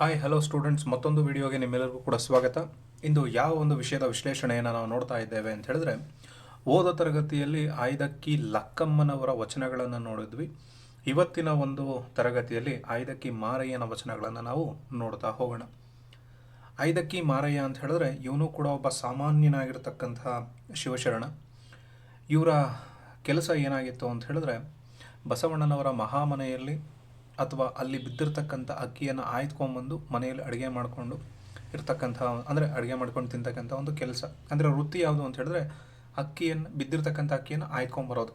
Hi hello students, ಮತ್ತೊಂದು ವಿಡಿಯೋಗೆ ನಿಮ್ಮೆಲ್ಲರಿಗೂ ಕೂಡ ಸ್ವಾಗತ. ಇಂದು ಯಾವ ಒಂದು ವಿಷಯದ ವಿಶ್ಲೇಷಣೆಯನ್ನು ನಾವು ನೋಡ್ತಾ ಇದ್ದೇವೆ ಅಂತ ಹೇಳಿದ್ರೆ, ಹೋದ ತರಗತಿಯಲ್ಲಿ ಆಯ್ದಕ್ಕಿ ಲಕ್ಕಮ್ಮನವರ ವಚನಗಳನ್ನು ನೋಡಿದ್ವಿ. ಇವತ್ತಿನ ಒಂದು ತರಗತಿಯಲ್ಲಿ ಆಯ್ದಕ್ಕಿ ಮಾರಯ್ಯನ ವಚನಗಳನ್ನು ನಾವು ನೋಡ್ತಾ ಹೋಗೋಣ. ಆಯ್ದಕ್ಕಿ ಮಾರಯ್ಯ ಅಂತ ಹೇಳಿದ್ರೆ ಇವನು ಕೂಡ ಒಬ್ಬ ಸಾಮಾನ್ಯನಾಗಿರ್ತಕ್ಕಂತಹ ಶಿವಶರಣ. ಇವರ ಕೆಲಸ ಏನಾಗಿತ್ತು ಅಂತ ಹೇಳಿದ್ರೆ, ಬಸವಣ್ಣನವರ ಮಹಾಮನೆಯಲ್ಲಿ ಅಥವಾ ಅಲ್ಲಿ ಬಿದ್ದಿರ್ತಕ್ಕಂಥ ಅಕ್ಕಿಯನ್ನು ಆಯ್ದುಕೊಂಡ್ಬಂದು ಮನೆಯಲ್ಲಿ ಅಡುಗೆ ಮಾಡಿಕೊಂಡು ಇರ್ತಕ್ಕಂಥ, ಅಂದರೆ ಅಡುಗೆ ಮಾಡ್ಕೊಂಡು ತಿಂತಕ್ಕಂಥ ಒಂದು ಕೆಲಸ. ಅಂದರೆ ವೃತ್ತಿ ಯಾವುದು ಅಂತ ಹೇಳಿದ್ರೆ ಬಿದ್ದಿರ್ತಕ್ಕಂಥ ಅಕ್ಕಿಯನ್ನು ಆಯ್ದುಕೊಂಬರೋದು.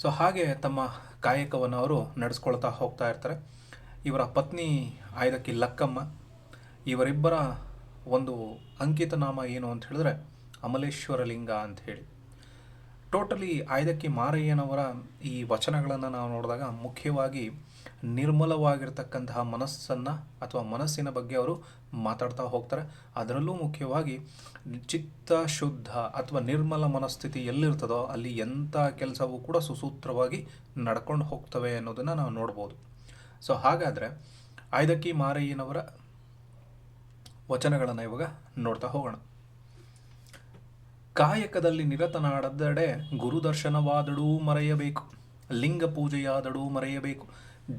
ಸೊ ಹಾಗೆ ತಮ್ಮ ಕಾಯಕವನ್ನು ಅವರು ನಡೆಸ್ಕೊಳ್ತಾ ಹೋಗ್ತಾ ಇರ್ತಾರೆ. ಇವರ ಪತ್ನಿ ಆಯ್ದಕ್ಕಿ ಲಕ್ಕಮ್ಮ. ಇವರಿಬ್ಬರ ಒಂದು ಅಂಕಿತ ನಾಮ ಏನು ಅಂತ ಹೇಳಿದ್ರೆ ಅಮಲೇಶ್ವರ ಲಿಂಗ ಅಂತ ಹೇಳಿ. ಟೋಟಲಿ ಆಯ್ದಕ್ಕಿ ಮಾರಯ್ಯನವರ ಈ ವಚನಗಳನ್ನು ನಾವು ನೋಡಿದಾಗ ಮುಖ್ಯವಾಗಿ ನಿರ್ಮಲವಾಗಿರ್ತಕ್ಕಂತಹ ಮನಸ್ಸನ್ನು ಅಥವಾ ಮನಸ್ಸಿನ ಬಗ್ಗೆ ಅವರು ಮಾತಾಡ್ತಾ ಹೋಗ್ತಾರೆ. ಅದರಲ್ಲೂ ಮುಖ್ಯವಾಗಿ ಚಿತ್ತ ಶುದ್ಧ ಅಥವಾ ನಿರ್ಮಲ ಮನಸ್ಥಿತಿ ಎಲ್ಲಿರ್ತದೋ ಅಲ್ಲಿ ಎಂಥ ಕೆಲಸವೂ ಕೂಡ ಸುಸೂತ್ರವಾಗಿ ನಡ್ಕೊಂಡು ಹೋಗ್ತವೆ ಅನ್ನೋದನ್ನು ನಾವು ನೋಡ್ಬೋದು. ಸೊ ಹಾಗಾದರೆ ಆಯ್ದಕ್ಕಿ ಮಾರಯ್ಯನವರ ವಚನಗಳನ್ನು ಇವಾಗ ನೋಡ್ತಾ ಹೋಗೋಣ. ಕಾಯಕದಲ್ಲಿ ನಿರತನಾಡದಡೆ ಗುರುದರ್ಶನವಾದಡೂ ಮರೆಯಬೇಕು, ಲಿಂಗ ಪೂಜೆಯಾದಡೂ ಮರೆಯಬೇಕು,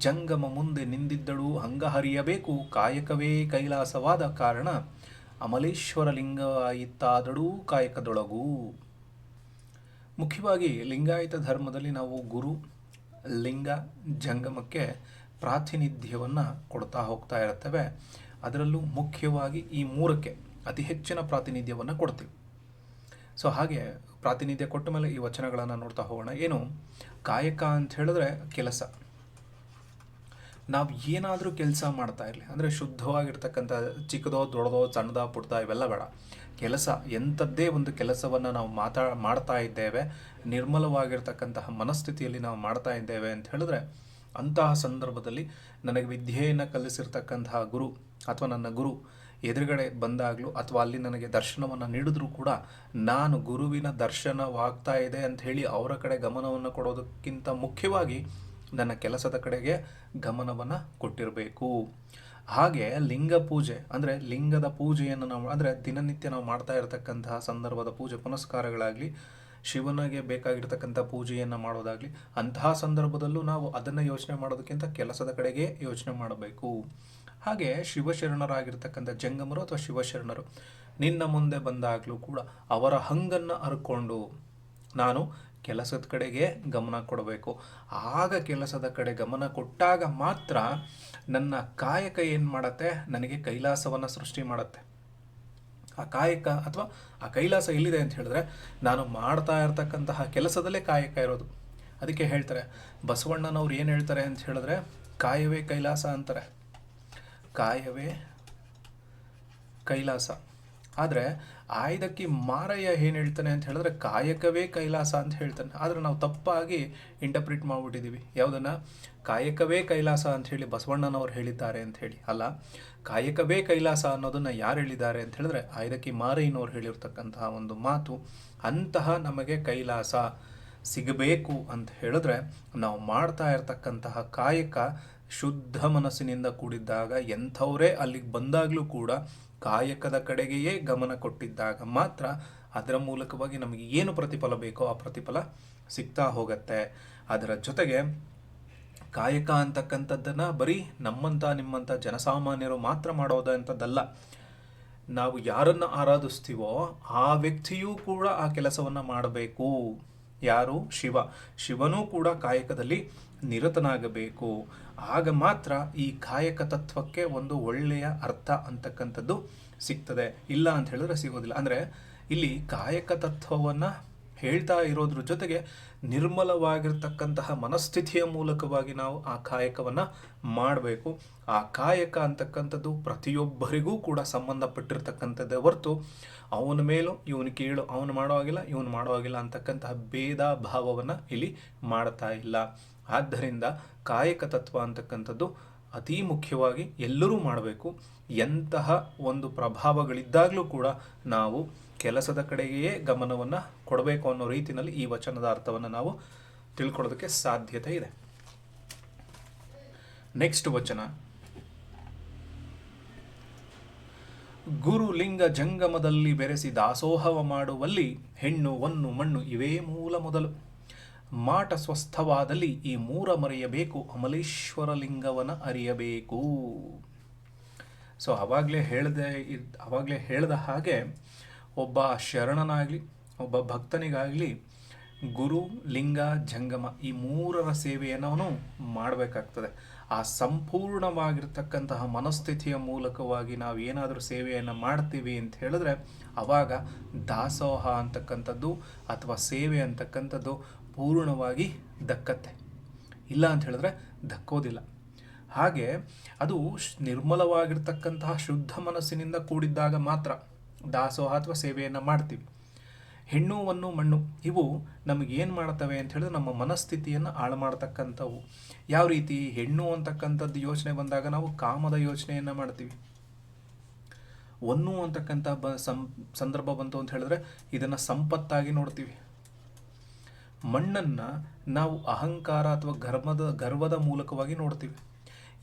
ಜಂಗಮ ಮುಂದೆ ನಿಂದಿದ್ದಡೂ ಹಂಗಹರಿಯಬೇಕು, ಕಾಯಕವೇ ಕೈಲಾಸವಾದ ಕಾರಣ ಅಮಲೇಶ್ವರ ಲಿಂಗವಾಯಿತಾದಡೂ ಕಾಯಕದೊಳಗೂ. ಮುಖ್ಯವಾಗಿ ಲಿಂಗಾಯತ ಧರ್ಮದಲ್ಲಿ ನಾವು ಗುರು, ಲಿಂಗ, ಜಂಗಮಕ್ಕೆ ಪ್ರಾತಿನಿಧ್ಯವನ್ನು ಕೊಡ್ತಾ ಹೋಗ್ತಾ ಇರ್ತೇವೆ. ಅದರಲ್ಲೂ ಮುಖ್ಯವಾಗಿ ಈ ಮೂರಕ್ಕೆ ಅತಿ ಹೆಚ್ಚಿನ ಪ್ರಾತಿನಿಧ್ಯವನ್ನು ಕೊಡ್ತೀವಿ. ಸೊ ಹಾಗೆ ಪ್ರಾತಿನಿಧ್ಯ ಕೊಟ್ಟ ಮೇಲೆ ಈ ವಚನಗಳನ್ನು ನೋಡ್ತಾ ಹೋಗೋಣ. ಏನು ಕಾಯಕ ಅಂತ ಹೇಳಿದ್ರೆ ಕೆಲಸ. ನಾವು ಏನಾದರೂ ಕೆಲಸ ಮಾಡ್ತಾ ಇರಲಿ, ಅಂದರೆ ಶುದ್ಧವಾಗಿರ್ತಕ್ಕಂಥ ಚಿಕ್ಕದೋ ದೊಡ್ಡದೋ ಸಣ್ಣದ ಪುಟ್ಟದ ಇವೆಲ್ಲ ಬೇಡ. ಕೆಲಸ ಎಂಥದ್ದೇ ಒಂದು ಕೆಲಸವನ್ನು ನಾವು ಮಾಡ್ತಾ ಇದ್ದೇವೆ, ನಿರ್ಮಲವಾಗಿರ್ತಕ್ಕಂತಹ ಮನಸ್ಥಿತಿಯಲ್ಲಿ ನಾವು ಮಾಡ್ತಾ ಇದ್ದೇವೆ ಅಂತ ಹೇಳಿದ್ರೆ, ಅಂತಹ ಸಂದರ್ಭದಲ್ಲಿ ನನಗೆ ವಿದ್ಯೆಯನ್ನು ಕಲಿಸಿರ್ತಕ್ಕಂತಹ ಗುರು ಅಥವಾ ನನ್ನ ಗುರು ಎದುರುಗಡೆ ಬಂದಾಗಲೂ ಅಥವಾ ಅಲ್ಲಿ ನನಗೆ ದರ್ಶನವನ್ನು ನೀಡಿದ್ರೂ ಕೂಡ ನಾನು ಗುರುವಿನ ದರ್ಶನವಾಗ್ತಾ ಇದೆ ಅಂತ ಹೇಳಿ ಅವರ ಕಡೆ ಗಮನವನ್ನು ಕೊಡೋದಕ್ಕಿಂತ ಮುಖ್ಯವಾಗಿ ನನ್ನ ಕೆಲಸದ ಕಡೆಗೆ ಗಮನವನ್ನು ಕೊಟ್ಟಿರಬೇಕು. ಹಾಗೆ ಲಿಂಗ ಪೂಜೆ ಅಂದರೆ ಲಿಂಗದ ಪೂಜೆಯನ್ನು ನಾವು, ಅಂದರೆ ದಿನನಿತ್ಯ ನಾವು ಮಾಡ್ತಾ ಇರತಕ್ಕಂತಹ ಸಂದರ್ಭದ ಪೂಜೆ ಪುನಸ್ಕಾರಗಳಾಗಲಿ, ಶಿವನಿಗೆ ಬೇಕಾಗಿರ್ತಕ್ಕಂಥ ಪೂಜೆಯನ್ನು ಮಾಡೋದಾಗಲಿ, ಅಂತಹ ಸಂದರ್ಭದಲ್ಲೂ ನಾವು ಅದನ್ನು ಯೋಚನೆ ಮಾಡೋದಕ್ಕಿಂತ ಕೆಲಸದ ಕಡೆಗೆ ಯೋಚನೆ ಮಾಡಬೇಕು. ಹಾಗೆ ಶಿವಶರಣರಾಗಿರ್ತಕ್ಕಂಥ ಜಂಗಮರು ಅಥವಾ ಶಿವಶರಣರು ನಿನ್ನ ಮುಂದೆ ಬಂದಾಗಲೂ ಕೂಡ ಅವರ ಹಂಗನ್ನು ಹರ್ಕೊಂಡು ನಾನು ಕೆಲಸದ ಕಡೆಗೆ ಗಮನ ಕೊಡಬೇಕು. ಆಗ ಕೆಲಸದ ಕಡೆ ಗಮನ ಕೊಟ್ಟಾಗ ಮಾತ್ರ ನನ್ನ ಕಾಯಕ ಏನು ಮಾಡುತ್ತೆ, ನನಗೆ ಕೈಲಾಸವನ್ನು ಸೃಷ್ಟಿ ಮಾಡುತ್ತೆ. ಆ ಕಾಯಕ ಅಥವಾ ಆ ಕೈಲಾಸ ಎಲ್ಲಿದೆ ಅಂತ ಹೇಳಿದ್ರೆ, ನಾನು ಮಾಡ್ತಾ ಇರ್ತಕ್ಕಂತಹ ಕೆಲಸದಲ್ಲೇ ಕಾಯಕ ಇರೋದು. ಅದಕ್ಕೆ ಹೇಳ್ತಾರೆ ಬಸವಣ್ಣನವ್ರು ಏನು ಹೇಳ್ತಾರೆ ಅಂತ ಹೇಳಿದ್ರೆ, ಕಾಯವೇ ಕೈಲಾಸ ಅಂತಾರೆ. ಕಾಯವೇ ಕೈಲಾಸ. ಆದರೆ ಆಯ್ದಕ್ಕಿ ಮಾರಯ್ಯ ಏನು ಹೇಳ್ತಾನೆ ಅಂತ ಹೇಳಿದ್ರೆ ಕಾಯಕವೇ ಕೈಲಾಸ ಅಂತ ಹೇಳ್ತಾನೆ. ಆದರೆ ನಾವು ತಪ್ಪಾಗಿ ಇಂಟರ್ಪ್ರಿಟ್ ಮಾಡಿಬಿಟ್ಟಿದ್ದೀವಿ. ಯಾವುದನ್ನು ಕಾಯಕವೇ ಕೈಲಾಸ ಅಂತ ಹೇಳಿ ಬಸವಣ್ಣನವ್ರು ಹೇಳಿದ್ದಾರೆ ಅಂತ ಹೇಳಿ. ಅಲ್ಲ, ಕಾಯಕವೇ ಕೈಲಾಸ ಅನ್ನೋದನ್ನು ಯಾರು ಹೇಳಿದ್ದಾರೆ ಅಂತ ಹೇಳಿದ್ರೆ ಆಯ್ದಕ್ಕಿ ಮಾರಯ್ಯನವ್ರು ಹೇಳಿರ್ತಕ್ಕಂತಹ ಒಂದು ಮಾತು. ಅಂತಹ ನಮಗೆ ಕೈಲಾಸ ಸಿಗಬೇಕು ಅಂತ ಹೇಳಿದ್ರೆ ನಾವು ಮಾಡ್ತಾ ಇರ್ತಕ್ಕಂತಹ ಕಾಯಕ ಶುದ್ಧ ಮನಸ್ಸಿನಿಂದ ಕೂಡಿದ್ದಾಗ, ಎಂಥವರೇ ಅಲ್ಲಿಗೆ ಬಂದಾಗಲೂ ಕೂಡ ಕಾಯಕದ ಕಡೆಗೆಯೇ ಗಮನ ಕೊಟ್ಟಿದ್ದಾಗ ಮಾತ್ರ ಅದರ ಮೂಲಕವಾಗಿ ನಮಗೆ ಏನು ಪ್ರತಿಫಲ ಬೇಕೋ ಆ ಪ್ರತಿಫಲ ಸಿಗ್ತಾ ಹೋಗುತ್ತೆ. ಅದರ ಜೊತೆಗೆ ಕಾಯಕ ಅಂತಕ್ಕಂಥದ್ದನ್ನು ಬರೀ ನಮ್ಮಂಥ ನಿಮ್ಮಂಥ ಜನಸಾಮಾನ್ಯರು ಮಾತ್ರ ಮಾಡೋದಂಥದ್ದಲ್ಲ. ನಾವು ಯಾರನ್ನು ಆರಾಧಿಸ್ತೀವೋ ಆ ವ್ಯಕ್ತಿಯೂ ಕೂಡ ಆ ಕೆಲಸವನ್ನು ಮಾಡಬೇಕು. ಯಾರು? ಶಿವನೂ ಕೂಡ ಕಾಯಕದಲ್ಲಿ ನಿರತನಾಗಬೇಕು. ಆಗ ಮಾತ್ರ ಈ ಕಾಯಕ ತತ್ವಕ್ಕೆ ಒಂದು ಒಳ್ಳೆಯ ಅರ್ಥ ಅಂತಕ್ಕಂಥದ್ದು ಸಿಗ್ತದೆ. ಇಲ್ಲ ಅಂತ ಹೇಳಿದ್ರೆ ಸಿಗೋದಿಲ್ಲ. ಅಂದರೆ ಇಲ್ಲಿ ಕಾಯಕ ತತ್ವವನ್ನು ಹೇಳ್ತಾ ಇರೋದ್ರ ಜೊತೆಗೆ ನಿರ್ಮಲವಾಗಿರ್ತಕ್ಕಂತಹ ಮನಸ್ಥಿತಿಯ ಮೂಲಕವಾಗಿ ನಾವು ಆ ಕಾಯಕವನ್ನು ಮಾಡಬೇಕು. ಆ ಕಾಯಕ ಅಂತಕ್ಕಂಥದ್ದು ಪ್ರತಿಯೊಬ್ಬರಿಗೂ ಕೂಡ ಸಂಬಂಧಪಟ್ಟಿರ್ತಕ್ಕಂಥದ್ದೇ ಹೊರತು ಅವನ ಮೇಲೂ ಇವನು ಕೀಳು, ಅವನು ಮಾಡೋ ಹಾಗಿಲ್ಲ ಇವನು ಮಾಡೋ ಹಾಗಿಲ್ಲ ಅಂತಕ್ಕಂತಹ ಭೇದ ಭಾವವನ್ನು ಇಲ್ಲಿ ಮಾಡ್ತಾ ಇಲ್ಲ. ಆದ್ದರಿಂದ ಕಾಯಕ ತತ್ವ ಅಂತಕ್ಕಂಥದ್ದು ಅತಿ ಮುಖ್ಯವಾಗಿ ಎಲ್ಲರೂ ಮಾಡಬೇಕು. ಎಂತಹ ಒಂದು ಪ್ರಭಾವಗಳಿದ್ದಾಗಲೂ ಕೂಡ ನಾವು ಕೆಲಸದ ಕಡೆಗೆಯೇ ಗಮನವನ್ನು ಕೊಡಬೇಕು ಅನ್ನೋ ರೀತಿಯಲ್ಲಿ ಈ ವಚನದ ಅರ್ಥವನ್ನು ನಾವು ತಿಳ್ಕೊಳ್ಳೋದಕ್ಕೆ ಸಾಧ್ಯತೆ ಇದೆ. ನೆಕ್ಸ್ಟ್ ವಚನ, ಗುರು ಲಿಂಗ ಜಂಗಮದಲ್ಲಿ ಬೆರೆಸಿ ದಾಸೋಹವ ಮಾಡುವಲ್ಲಿ ಹೆಣ್ಣು ಹೊನ್ನು ಮಣ್ಣು ಇವೇ ಮೂಲ ಮೊದಲು. ಮಾಟ ಸ್ವಸ್ಥವಾದಲ್ಲಿ ಈ ಮೂರ ಮರೆಯಬೇಕು, ಅಮಲೇಶ್ವರ ಲಿಂಗವನ ಅರಿಯಬೇಕು. ಸೊ ಅವಾಗಲೇ ಹೇಳ್ದ ಹಾಗೆ ಒಬ್ಬ ಶರಣನಾಗಲಿ ಒಬ್ಬ ಭಕ್ತನಿಗಾಗಲಿ ಗುರು ಲಿಂಗ ಜಂಗಮ ಈ ಮೂರರ ಸೇವೆಯನ್ನು ಅವನು ಮಾಡಬೇಕಾಗ್ತದೆ. ಆ ಸಂಪೂರ್ಣವಾಗಿರ್ತಕ್ಕಂತಹ ಮನಸ್ಥಿತಿಯ ಮೂಲಕವಾಗಿ ನಾವು ಏನಾದರೂ ಸೇವೆಯನ್ನು ಮಾಡ್ತೀವಿ ಅಂತ ಹೇಳಿದ್ರೆ ಆವಾಗ ದಾಸೋಹ ಅಂತಕ್ಕಂಥದ್ದು ಅಥವಾ ಸೇವೆ ಅಂತಕ್ಕಂಥದ್ದು ಪೂರ್ಣವಾಗಿ ದಕ್ಕತ್ತೆ. ಇಲ್ಲ ಅಂತ ಹೇಳಿದ್ರೆ ದಕ್ಕೋದಿಲ್ಲ. ಹಾಗೆ ಅದು ನಿರ್ಮಲವಾಗಿರ್ತಕ್ಕಂತಹ ಶುದ್ಧ ಮನಸ್ಸಿನಿಂದ ಕೂಡಿದ್ದಾಗ ಮಾತ್ರ ದಾಸೋಹ ಅಥವಾ ಸೇವೆಯನ್ನು ಮಾಡ್ತೀವಿ. ಹೆಣ್ಣು ಹೊನ್ನು ಮಣ್ಣು ಇವು ನಮಗೇನು ಮಾಡ್ತವೆ ಅಂತ ಹೇಳಿದ್ರೆ ನಮ್ಮ ಮನಸ್ಥಿತಿಯನ್ನು ಹಾಳು ಮಾಡ್ತಕ್ಕಂಥವು. ಯಾವ ರೀತಿ? ಹೆಣ್ಣು ಅಂತಕ್ಕಂಥದ್ದು ಯೋಚನೆ ಬಂದಾಗ ನಾವು ಕಾಮದ ಯೋಚನೆಯನ್ನು ಮಾಡ್ತೀವಿ. ಹೊನ್ನು ಅಂತಕ್ಕಂಥ ಸಂದರ್ಭ ಬಂತು ಅಂತ ಹೇಳಿದ್ರೆ ಇದನ್ನು ಸಂಪತ್ತಾಗಿ ನೋಡ್ತೀವಿ. ಮಣ್ಣನ್ನು ನಾವು ಅಹಂಕಾರ ಅಥವಾ ಗರ್ವದ ಮೂಲಕವಾಗಿ ನೋಡ್ತೀವಿ.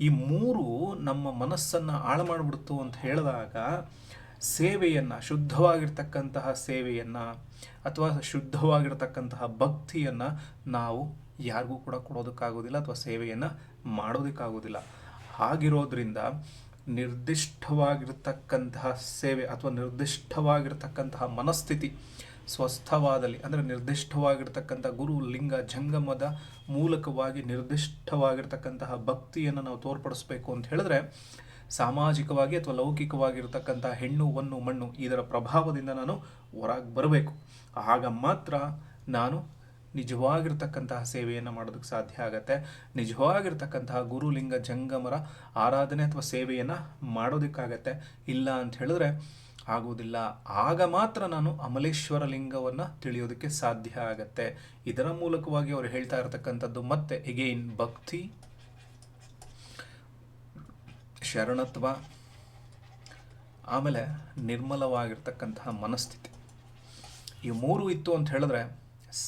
ಈ ಮೂರು ನಮ್ಮ ಮನಸ್ಸನ್ನು ಹಾಳು ಮಾಡಿಬಿಡ್ತು ಅಂತ ಹೇಳಿದಾಗ ಸೇವೆಯನ್ನು, ಶುದ್ಧವಾಗಿರ್ತಕ್ಕಂತಹ ಸೇವೆಯನ್ನು ಅಥವಾ ಶುದ್ಧವಾಗಿರ್ತಕ್ಕಂತಹ ಭಕ್ತಿಯನ್ನು ನಾವು ಯಾರಿಗೂ ಕೂಡ ಕೊಡೋದಕ್ಕಾಗೋದಿಲ್ಲ ಅಥವಾ ಸೇವೆಯನ್ನು ಮಾಡೋದಕ್ಕಾಗೋದಿಲ್ಲ. ಹಾಗಿರೋದ್ರಿಂದ ನಿರ್ದಿಷ್ಟವಾಗಿರ್ತಕ್ಕಂತಹ ಸೇವೆ ಅಥವಾ ನಿರ್ದಿಷ್ಟವಾಗಿರ್ತಕ್ಕಂತಹ ಮನಸ್ಥಿತಿ ಸ್ವಸ್ಥವಾದಲ್ಲಿ, ಅಂದರೆ ನಿರ್ದಿಷ್ಟವಾಗಿರ್ತಕ್ಕಂಥ ಗುರು ಲಿಂಗ ಜಂಗಮದ ಮೂಲಕವಾಗಿ ನಿರ್ದಿಷ್ಟವಾಗಿರ್ತಕ್ಕಂತಹ ಭಕ್ತಿಯನ್ನು ನಾವು ತೋರ್ಪಡಿಸ್ಬೇಕು ಅಂತ ಹೇಳಿದ್ರೆ ಸಾಮಾಜಿಕವಾಗಿ ಅಥವಾ ಲೌಕಿಕವಾಗಿರ್ತಕ್ಕಂಥ ಹೆಣ್ಣು ಹೊನ್ನು ಮಣ್ಣು ಇದರ ಪ್ರಭಾವದಿಂದ ನಾನು ಹೊರಗೆ ಬರಬೇಕು. ಆಗ ಮಾತ್ರ ನಾನು ನಿಜವಾಗಿರ್ತಕ್ಕಂತಹ ಸೇವೆಯನ್ನು ಮಾಡೋದಕ್ಕೆ ಸಾಧ್ಯ ಆಗತ್ತೆ. ನಿಜವಾಗಿರ್ತಕ್ಕಂತಹ ಗುರುಲಿಂಗ ಜಂಗಮರ ಆರಾಧನೆ ಅಥವಾ ಸೇವೆಯನ್ನು ಮಾಡೋದಕ್ಕಾಗತ್ತೆ. ಇಲ್ಲ ಅಂತ ಹೇಳಿದ್ರೆ ಆಗುವುದಿಲ್ಲ. ಆಗ ಮಾತ್ರ ನಾನು ಅಮಲೇಶ್ವರ ಲಿಂಗವನ್ನು ತಿಳಿಯೋದಕ್ಕೆ ಸಾಧ್ಯ ಆಗತ್ತೆ. ಇದರ ಮೂಲಕವಾಗಿ ಅವರು ಹೇಳ್ತಾ ಇರತಕ್ಕಂಥದ್ದು ಮತ್ತೆ ಎಗೈನ್ ಭಕ್ತಿ, ಶರಣತ್ವ, ಆಮೇಲೆ ನಿರ್ಮಲವಾಗಿರ್ತಕ್ಕಂತಹ ಮನಸ್ಥಿತಿ. ಈ ಮೂರು ಇತ್ತು ಅಂತ ಹೇಳಿದ್ರೆ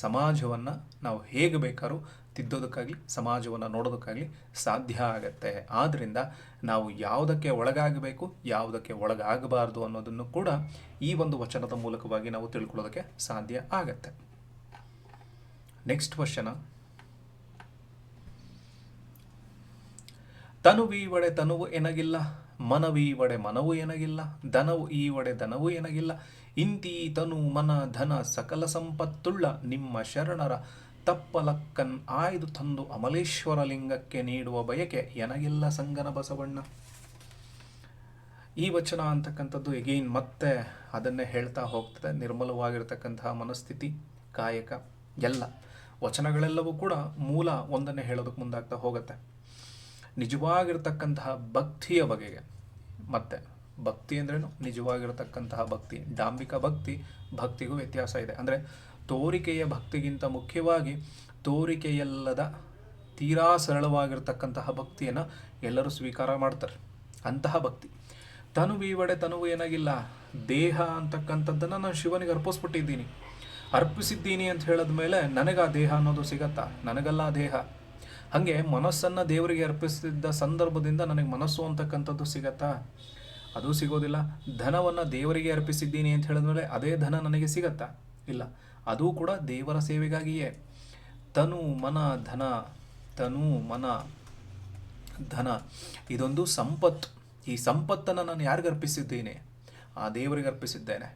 ಸಮಾಜವನ್ನು ನಾವು ಹೇಗೆ ಬೇಕಾದ್ರೂ ತಿದ್ದೋದಕ್ಕಾಗಲಿ ಸಮಾಜವನ್ನು ನೋಡೋದಕ್ಕಾಗಲಿ ಸಾಧ್ಯ ಆಗತ್ತೆ. ಆದ್ದರಿಂದ ನಾವು ಯಾವುದಕ್ಕೆ ಒಳಗಾಗಬೇಕು, ಯಾವುದಕ್ಕೆ ಒಳಗಾಗಬಾರ್ದು ಅನ್ನೋದನ್ನು ಕೂಡ ಈ ಒಂದು ವಚನದ ಮೂಲಕವಾಗಿ ನಾವು ತಿಳ್ಕೊಳ್ಳೋದಕ್ಕೆ ಸಾಧ್ಯ ಆಗತ್ತೆ. ನೆಕ್ಸ್ಟ್ ವಚನ. ತನುವೀವಡೆ ತನುವು ಎನಗಿಲ್ಲ, ಮನವೀವಡೆ ಮನವು ಎನಗಿಲ್ಲ, ಧನವು ಈವಡೆ ಧನವು ಎನಗಿಲ್ಲ, ಇಂತೀ ತನು ಮನ ಧನ ಸಕಲ ಸಂಪತ್ತುಳ್ಳ ನಿಮ್ಮ ಶರಣರ ತಪ್ಪಲಕ್ಕನ್ ಆಯ್ದು ತಂದು ಅಮಲೇಶ್ವರ ಲಿಂಗಕ್ಕೆ ನೀಡುವ ಬಯಕೆ ಎನಗಿಲ್ಲ ಸಂಗನ ಬಸವಣ್ಣ. ಈ ವಚನ ಅಂತಕ್ಕಂಥದ್ದು ಎಗೈನ್ ಮತ್ತೆ ಅದನ್ನೇ ಹೇಳ್ತಾ ಹೋಗ್ತದೆ. ನಿರ್ಮಲವಾಗಿರ್ತಕ್ಕಂತಹ ಮನಸ್ಥಿತಿ, ಕಾಯಕ ಎಲ್ಲ ವಚನಗಳೆಲ್ಲವೂ ಕೂಡ ಮೂಲ ಒಂದನ್ನೇ ಹೇಳೋದಕ್ಕೆ ಮುಂದಾಗ್ತಾ ಹೋಗುತ್ತೆ. ನಿಜವಾಗಿರ್ತಕ್ಕಂತಹ ಭಕ್ತಿಯ ಬಗೆಗೆ. ಮತ್ತೆ ಭಕ್ತಿ ಅಂದ್ರೇನು? ನಿಜವಾಗಿರತಕ್ಕಂತಹ ಭಕ್ತಿ. ಡಾಂಬಿಕ ಭಕ್ತಿಗೂ ವ್ಯತ್ಯಾಸ ಇದೆ. ಅಂದರೆ ತೋರಿಕೆಯ ಭಕ್ತಿಗಿಂತ ಮುಖ್ಯವಾಗಿ ತೋರಿಕೆಯಲ್ಲದ ತೀರಾ ಸರಳವಾಗಿರ್ತಕ್ಕಂತಹ ಭಕ್ತಿಯನ್ನು ಎಲ್ಲರೂ ಸ್ವೀಕಾರ ಮಾಡ್ತಾರೆ. ಅಂತಹ ಭಕ್ತಿ. ತನುವೀವಡೆ ತನುವು ಏನಾಗಿಲ್ಲ, ದೇಹ ಅಂತಕ್ಕಂಥದ್ದನ್ನು ನಾನು ಶಿವನಿಗೆ ಅರ್ಪಿಸಿದ್ದೀನಿ ಅಂತ ಹೇಳಿದ ಮೇಲೆ ನನಗೆ ಆ ದೇಹ ಅನ್ನೋದು ಸಿಗತ್ತಾ? ನನಗಲ್ಲ ದೇಹ. ಹಾಗೆ ಮನಸ್ಸನ್ನು ದೇವರಿಗೆ ಅರ್ಪಿಸಿದ್ದ ಸಂದರ್ಭದಿಂದ ನನಗೆ ಮನಸ್ಸು ಅಂತಕ್ಕಂಥದ್ದು ಸಿಗತ್ತಾ? ಅದು ಸಿಗೋದಿಲ್ಲ. ಧನವನ್ನು ದೇವರಿಗೆ ಅರ್ಪಿಸಿದ್ದೀನಿ ಅಂತ ಹೇಳಿದ್ಮೇಲೆ ಅದೇ ಧನ ನನಗೆ ಸಿಗತ್ತಾ? ಇಲ್ಲ. ಅದು ಕೂಡ ದೇವರ ಸೇವೆಗಾಗಿಯೇ. ತನು ಮನ ಧನ ಇದೊಂದು ಸಂಪತ್ತು. ಈ ಸಂಪತ್ತನ್ನು ನಾನು ಯಾರಿಗೆ ಅರ್ಪಿಸಿದ್ದೇನೆ? ಆ ದೇವರಿಗೆ ಅರ್ಪಿಸಿದ್ದೇನೆ.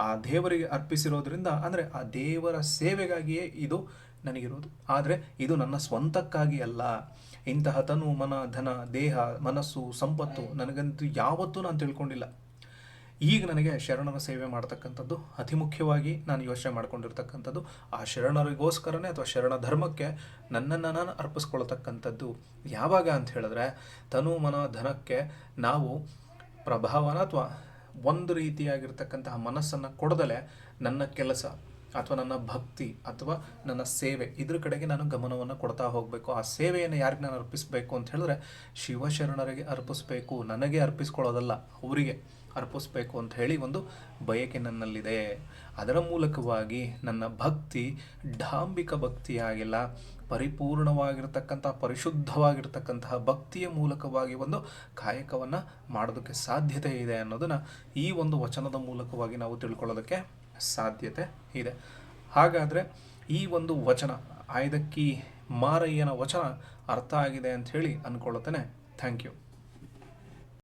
ಆ ದೇವರಿಗೆ ಅರ್ಪಿಸಿರೋದ್ರಿಂದ ಅಂದರೆ ಆ ದೇವರ ಸೇವೆಗಾಗಿಯೇ ಇದು ನನಗಿರೋದು. ಆದರೆ ಇದು ನನ್ನ ಸ್ವಂತಕ್ಕಾಗಿ ಅಲ್ಲ. ಇಂತಹ ತನು ಮನ ಧನ ದೇಹ ಮನಸ್ಸು ಸಂಪತ್ತು ನನಗಂತೂ ಯಾವತ್ತೂ ನಾನು ತಿಳ್ಕೊಂಡಿಲ್ಲ. ಈಗ ನನಗೆ ಶರಣರ ಸೇವೆ ಮಾಡ್ತಕ್ಕಂಥದ್ದು ಅತಿ ಮುಖ್ಯವಾಗಿ ನಾನು ಯೋಚನೆ ಮಾಡ್ಕೊಂಡಿರ್ತಕ್ಕಂಥದ್ದು ಆ ಶರಣರಿಗೋಸ್ಕರನೇ ಅಥವಾ ಶರಣ ಧರ್ಮಕ್ಕೆ ನನ್ನನ್ನು ನಾನು ಅರ್ಪಿಸ್ಕೊಳ್ತಕ್ಕಂಥದ್ದು. ಯಾವಾಗ ಅಂತ ಹೇಳಿದ್ರೆ ತನು ಮನ ಧನಕ್ಕೆ ನಾವು ಪ್ರಭಾವನ ಅಥವಾ ಒಂದು ರೀತಿಯಾಗಿರ್ತಕ್ಕಂತಹ ಮನಸ್ಸನ್ನು ಕೊಡದಲೆ ನನ್ನ ಕೆಲಸ ಅಥವಾ ನನ್ನ ಭಕ್ತಿ ಅಥವಾ ನನ್ನ ಸೇವೆ ಇದ್ರ ಕಡೆಗೆ ನಾನು ಗಮನವನ್ನು ಕೊಡ್ತಾ ಹೋಗಬೇಕು. ಆ ಸೇವೆಯನ್ನು ಯಾರಿಗೆ ನಾನು ಅರ್ಪಿಸಬೇಕು ಅಂತ ಹೇಳಿದ್ರೆ ಶಿವಶರಣರಿಗೆ ಅರ್ಪಿಸಬೇಕು. ನನಗೆ ಅರ್ಪಿಸ್ಕೊಳ್ಳೋದಲ್ಲ, ಅವರಿಗೆ ಅರ್ಪಿಸ್ಬೇಕು ಅಂತ ಹೇಳಿ ಒಂದು ಬಯಕೆ ನನ್ನಲ್ಲಿದೆ. ಅದರ ಮೂಲಕವಾಗಿ ನನ್ನ ಭಕ್ತಿ ಡಾಂಬಿಕ ಭಕ್ತಿಯಾಗಿಲ್ಲ, ಪರಿಪೂರ್ಣವಾಗಿರ್ತಕ್ಕಂಥ ಪರಿಶುದ್ಧವಾಗಿರ್ತಕ್ಕಂತಹ ಭಕ್ತಿಯ ಮೂಲಕವಾಗಿ ಒಂದು ಕಾಯಕವನ್ನು ಮಾಡೋದಕ್ಕೆ ಸಾಧ್ಯತೆ ಇದೆ ಅನ್ನೋದನ್ನು ಈ ಒಂದು ವಚನದ ಮೂಲಕವಾಗಿ ನಾವು ತಿಳ್ಕೊಳ್ಳೋದಕ್ಕೆ ಸಾಧ್ಯತೆ ಇದೆ. ಹಾಗಾದರೆ ಈ ಒಂದು ವಚನ ಆಯ್ದಕ್ಕಿ ಮಾರಯ್ಯನ ವಚನ ಅರ್ಥ ಆಗಿದೆ ಅಂತ ಹೇಳಿ ಅಂದ್ಕೊಳ್ಳುತ್ತೇನೆ. Thank you.